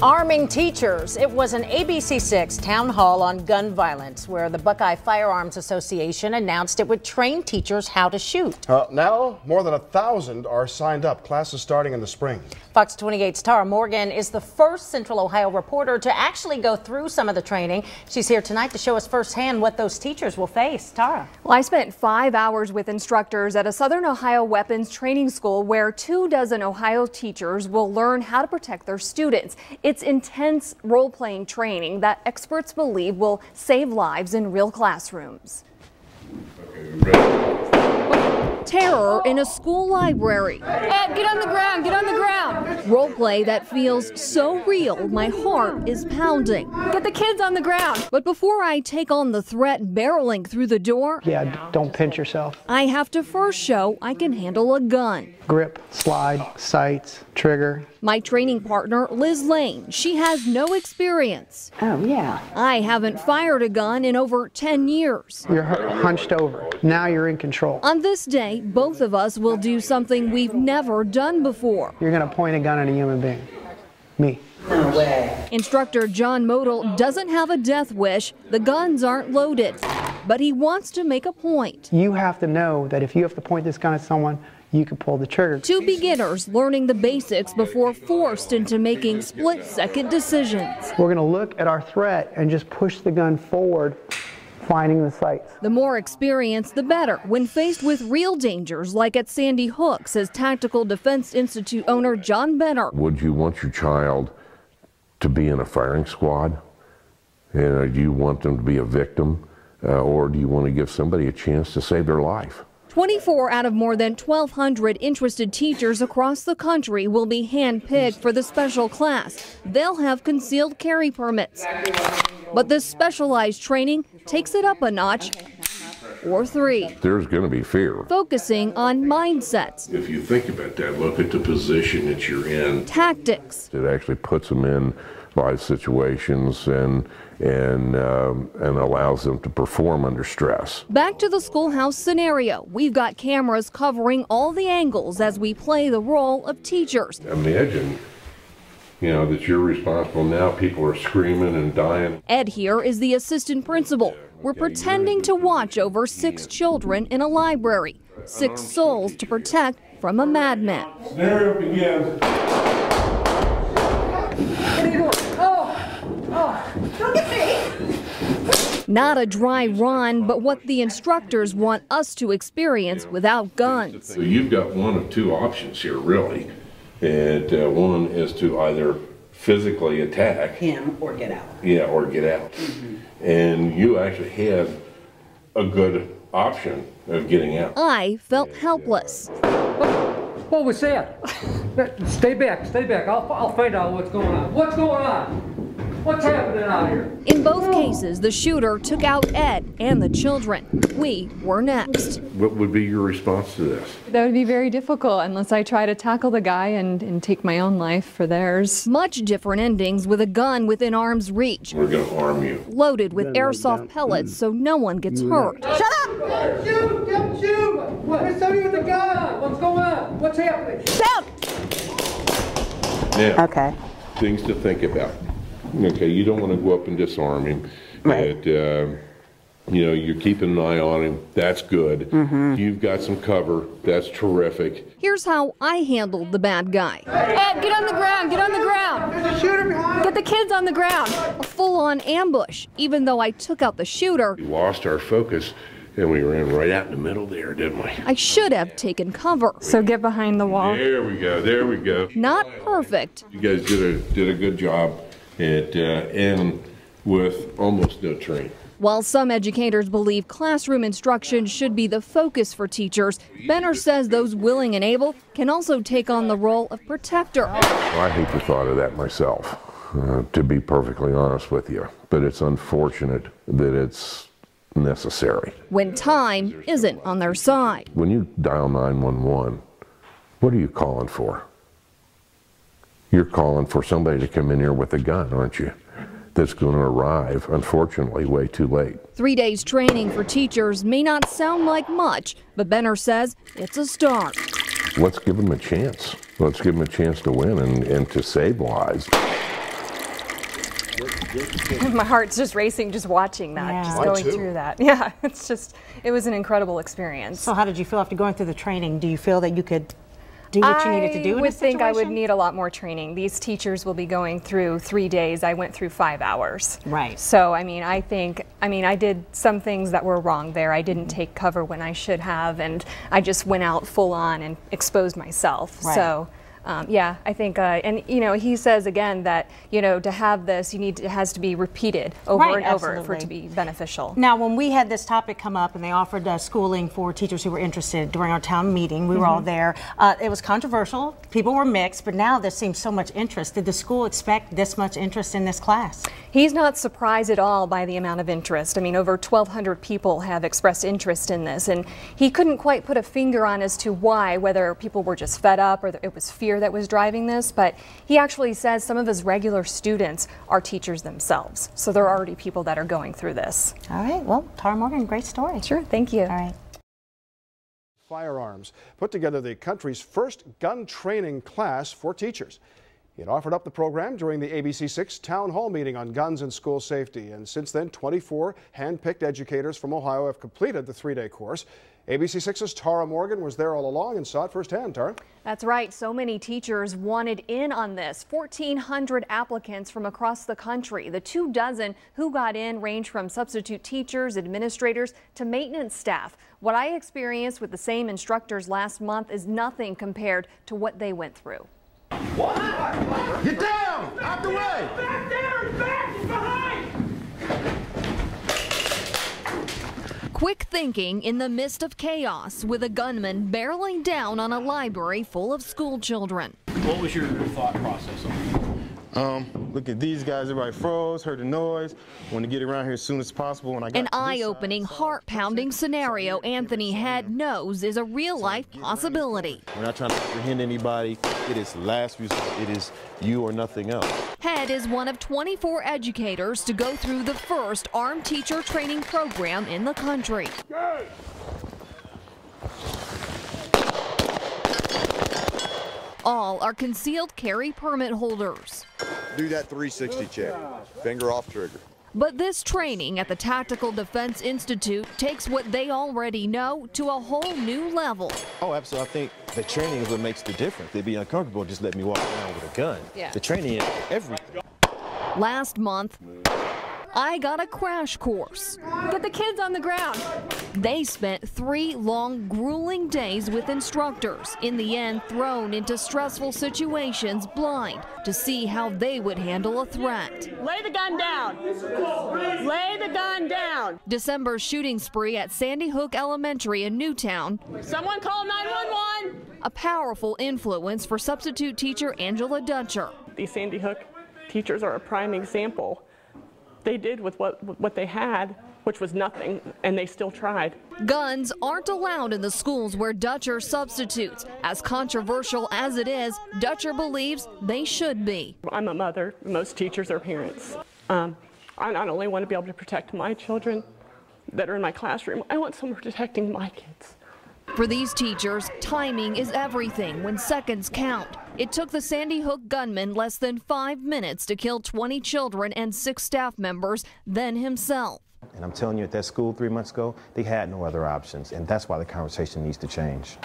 Arming teachers. It was an ABC6 town hall on gun violence where the Buckeye Firearms Association announced it would train teachers how to shoot. Now, more than 1,000 are signed up. Classes starting in the spring. Fox 28's Tara Morgan is the first Central Ohio reporter to actually go through some of the training. She's here tonight to show us firsthand what those teachers will face. Tara. Well, I spent 5 hours with instructors at a Southern Ohio weapons training school where 24 Ohio teachers will learn how to protect their students. It's intense role-playing training that experts believe will save lives in real classrooms. Terror in a school library. Ed, get on the ground, get on the ground. Role play that feels so real, my heart is pounding. Get the kids on the ground. But before I take on the threat barreling through the door, don't pinch yourself. I have to first show I can handle a gun. Grip, slide, sights, trigger. My training partner, Liz Lane, she has no experience. Oh, yeah. I haven't fired a gun in over 10 years. You're hunched over. Now you're in control. On this day, both of us will do something we've never done before. You're going to point a gun at a human being. Me. No way. Instructor John Model doesn't have a death wish. The guns aren't loaded, but he wants to make a point. You have to know that if you have to point this gun at someone, you can pull the trigger. Two beginners learning the basics before forced into making split-second decisions. We're going to look at our threat and just push the gun forward, finding the sights. The more experience, the better when faced with real dangers like at Sandy Hook, says Tactical Defense Institute owner John Benner. Would you want your child to be in a firing squad? And do you want them to be a victim? Or do you want to give somebody a chance to save their life? 24 out of more than 1,200 interested teachers across the country will be handpicked for the special class. They'll have concealed carry permits. But this specialized training takes it up a notch, or 3. There's going to be fear. Focusing on mindsets. If you think about that, look at the position that you're in. Tactics. It actually puts them in live situations and allows them to perform under stress. Back to the schoolhouse scenario. We've got cameras covering all the angles as we play the role of teachers. Imagine, that you're responsible now. People are screaming and dying. Ed here is the assistant principal. We're pretending to watch over 6 children in a library. 6 souls to protect from a madman. Scenario begins. What are you doing? Oh, don't get me. Not a dry run, but what the instructors want us to experience without guns. So you've got one of 2 options here, really. And one is to either physically attack him or get out. Yeah, or get out. And you actually have a good option of getting out. I felt helpless. What was that? Stay back, stay back. I'll find out what's going on. What's going on? What's happening out here? In both cases, the shooter took out Ed and the children. We were next. What would be your response to this? That would be very difficult unless I try to tackle the guy and take my own life for theirs. Much different endings with a gun within arm's reach. We're going to arm you. Loaded with airsoft pellets so no one gets hurt. Shut up! Don't shoot! Don't shoot! There's somebody with a gun! What's going on? What's happening? Down! Now, Okay. things to think about. Okay, you don't want to go up and disarm him. Right. You're keeping an eye on him. That's good. You've got some cover. That's terrific. Here's how I handled the bad guy. Ed, get on the ground, get on the ground. There's a shooter behind! Get the kids on the ground. A full-on ambush. Even though I took out the shooter, We lost our focus, and we ran right out in the middle there, didn't we? I should have taken cover. So get behind the wall. There we go. There we go. Not perfect. You guys did a good job and with almost no training. While some educators believe classroom instruction should be the focus for teachers, Benner says those willing and able can also take on the role of protector. I hate the thought of that myself, to be perfectly honest with you. But it's unfortunate that it's necessary. When time isn't on their side. When you dial 911, what are you calling for? You're calling for somebody to come in here with a gun, aren't you? That's going to arrive, unfortunately, way too late. 3 days training for teachers may not sound like much, but Benner says it's a start. Let's give them a chance. Let's give them a chance to win and to save lives. My heart's just racing just watching that, Yeah. just Mine going too. through that. Yeah, it was an incredible experience. So how did you feel after going through the training? Do you feel that you could do what you needed to do in I would this think I would situation? need a lot more training. These teachers will be going through 3 days. I went through 5 hours. Right. So, I mean, I did some things that were wrong there. I didn't take cover when I should have, and I just went out full on and exposed myself. Right. So, yeah, I think, and you know, he says again that, you know, to have this, it has to be repeated over Right, and over for absolutely. it to be beneficial. Now, when we had this topic come up and they offered schooling for teachers who were interested during our town meeting, we were all there. It was controversial. People were mixed, but now there seems so much interest. Did the school expect this much interest in this class? He's not surprised at all by the amount of interest. I mean, over 1,200 people have expressed interest in this, and he couldn't quite put a finger on as to why, whether people were just fed up or it was fear that was driving this, but he actually says some of his regular students are teachers themselves. So there are already people that are going through this. All right. Well, Tara Morgan, great story. Sure, thank you. All right. Firearms put together the country's first gun training class for teachers. It offered up the program during the ABC6 Town Hall meeting on guns and school safety. And since then, 24 hand-picked educators from Ohio have completed the 3-day course. ABC6's Tara Morgan was there all along and saw it firsthand. Tara? That's right. So many teachers wanted in on this. 1,400 applicants from across the country. The 24 who got in range from substitute teachers, administrators, to maintenance staff. What I experienced with the same instructors last month is nothing compared to what they went through. What? Get down! Out the way! Back there! Back! Behind! Quick thinking in the midst of chaos with a gunman barreling down on a library full of school children. What was your thought process on it? Look at these guys, everybody froze, heard the noise, want to get around here as soon as possible. When I got An eye-opening, heart-pounding scenario Anthony Head knows is a real-life possibility. We're not trying to apprehend anybody. It is last resort. It is you or nothing else. Head is one of 24 educators to go through the first armed teacher training program in the country. All are concealed carry permit holders. Do that 360 check. Finger off trigger. But this training at the Tactical Defense Institute takes what they already know to a whole new level. Oh, absolutely. I think the training is what makes the difference. They'd be uncomfortable just letting me walk around with a gun. Yeah. The training is everything. Last month, I got a crash course. Get the kids on the ground. They spent 3 long, grueling days with instructors, in the end thrown into stressful situations blind to see how they would handle a threat. Lay the gun down. Lay the gun down. December's shooting spree at Sandy Hook Elementary in Newtown, Someone call 911. a powerful influence for substitute teacher Angela Dutcher. These Sandy Hook teachers are a prime example. They did with what they had, which was nothing, and they still tried. Guns aren't allowed in the schools where Dutcher substitutes. As controversial as it is, Dutcher believes they should be. I'm a mother. Most teachers are parents. I not only want to be able to protect my children that are in my classroom, I want someone protecting my kids. For these teachers, timing is everything when seconds count. It took the Sandy Hook gunman less than 5 minutes to kill 20 children and 6 staff members, then himself. And I'm telling you, at that school 3 months ago, they had no other options, and that's why the conversation needs to change.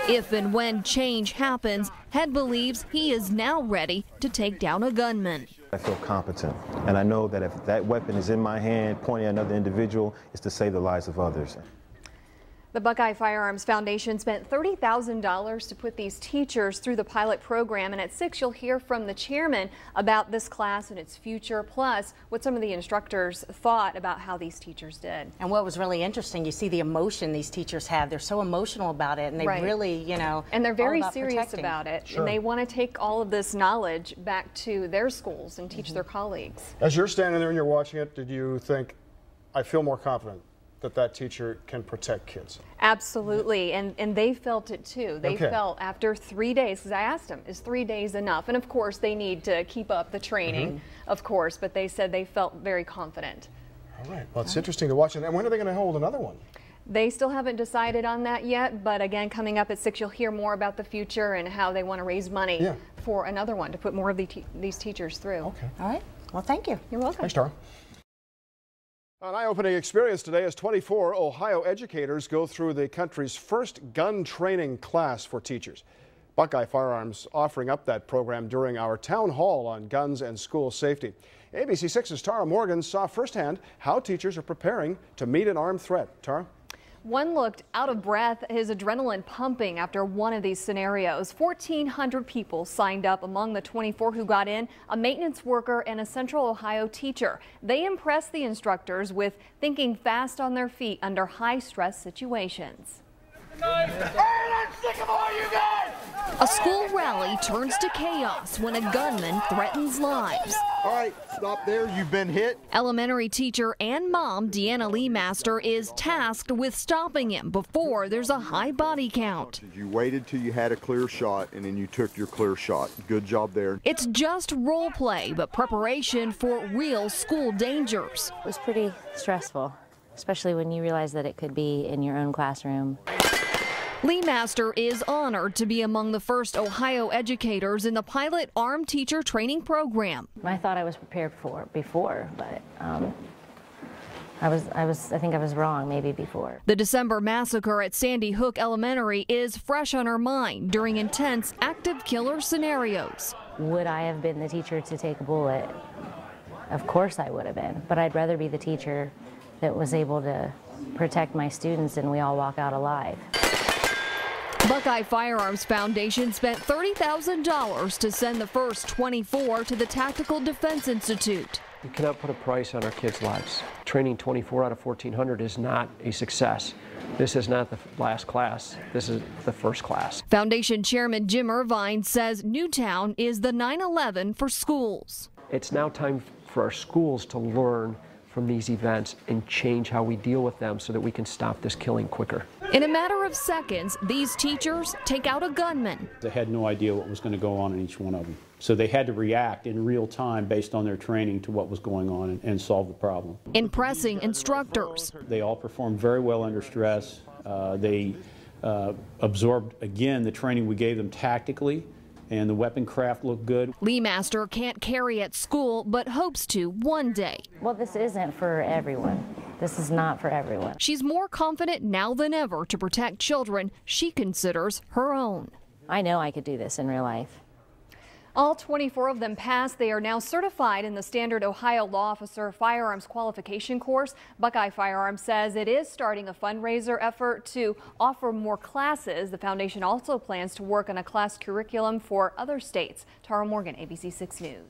If and when change happens, Head believes he is now ready to take down a gunman. I feel competent, and I know that if that weapon is in my hand pointing at another individual, it's to save the lives of others. The Buckeye Firearms Foundation spent $30,000 to put these teachers through the pilot program, and at 6 you'll hear from the chairman about this class and its future, plus what some of the instructors thought about how these teachers did. And what was really interesting, you see the emotion these teachers have. They're so emotional about it, and they really, you know, and they're very about serious protecting. about it. Sure. And they want to take all of this knowledge back to their schools and teach their colleagues. As you're standing there and you're watching it, did you think, I feel more confident that teacher can protect kids? Absolutely, and they felt it too. They Okay. felt after 3 days, because I asked them, is 3 days enough? And of course they need to keep up the training, of course, but they said they felt very confident. All right, well, it's interesting to watch. And when are they going to hold another one? They still haven't decided on that yet, but again, coming up at 6, you'll hear more about the future and how they want to raise money for another one to put more of these teachers through. Okay. All right. Well, thank you. You're welcome. Thanks, Tara. An eye-opening experience today as 24 Ohio educators go through the country's first gun training class for teachers. Buckeye Firearms offering up that program during our town hall on guns and school safety. ABC6's Tara Morgan saw firsthand how teachers are preparing to meet an armed threat. Tara? One looked out of breath, his adrenaline pumping after one of these scenarios. 1,400 people signed up. Among the 24 who got in, a maintenance worker and a Central Ohio teacher. They impressed the instructors with thinking fast on their feet under high-stress situations. A school rally turns to chaos when a gunman threatens lives. All right, stop there. You've been hit. Elementary teacher and mom Deanna Lee Master is tasked with stopping him before there's a high body count. You waited till you had a clear shot, and then you took your clear shot. Good job there. It's just role play, but preparation for real school dangers. It was pretty stressful, especially when you realize that it could be in your own classroom. Lee Master is honored to be among the first Ohio educators in the pilot armed teacher training program. I thought I was prepared for before, but I think I was wrong maybe before. The December massacre at Sandy Hook Elementary is fresh on her mind during intense active killer scenarios. Would I have been the teacher to take a bullet? Of course I would have been, but I'd rather be the teacher that was able to protect my students and we all walk out alive. Buckeye Firearms Foundation spent $30,000 to send the first 24 to the Tactical Defense Institute. We cannot put a price on our kids' lives. Training 24 out of 1,400 is not a success. This is not the last class. This is the first class. Foundation Chairman Jim Irvine says Newtown is the 9/11 for schools. It's now time for our schools to learn from these events and change how we deal with them so that we can stop this killing quicker. In a matter of seconds, these teachers take out a gunman. They had no idea what was going to go on in each one of them. So they had to react in real time based on their training to what was going on and solve the problem. Impressing instructors. They all performed very well under stress. They absorbed, again, the training we gave them tactically, and the weapon craft looked good. Lee Master can't carry at school, but hopes to one day. Well, this isn't for everyone. This is not for everyone. She's more confident now than ever to protect children she considers her own. I know I could do this in real life. All 24 of them passed. They are now certified in the standard Ohio Law Officer Firearms Qualification course. Buckeye Firearms says it is starting a fundraiser effort to offer more classes. The foundation also plans to work on a class curriculum for other states. Tara Morgan, ABC6 News.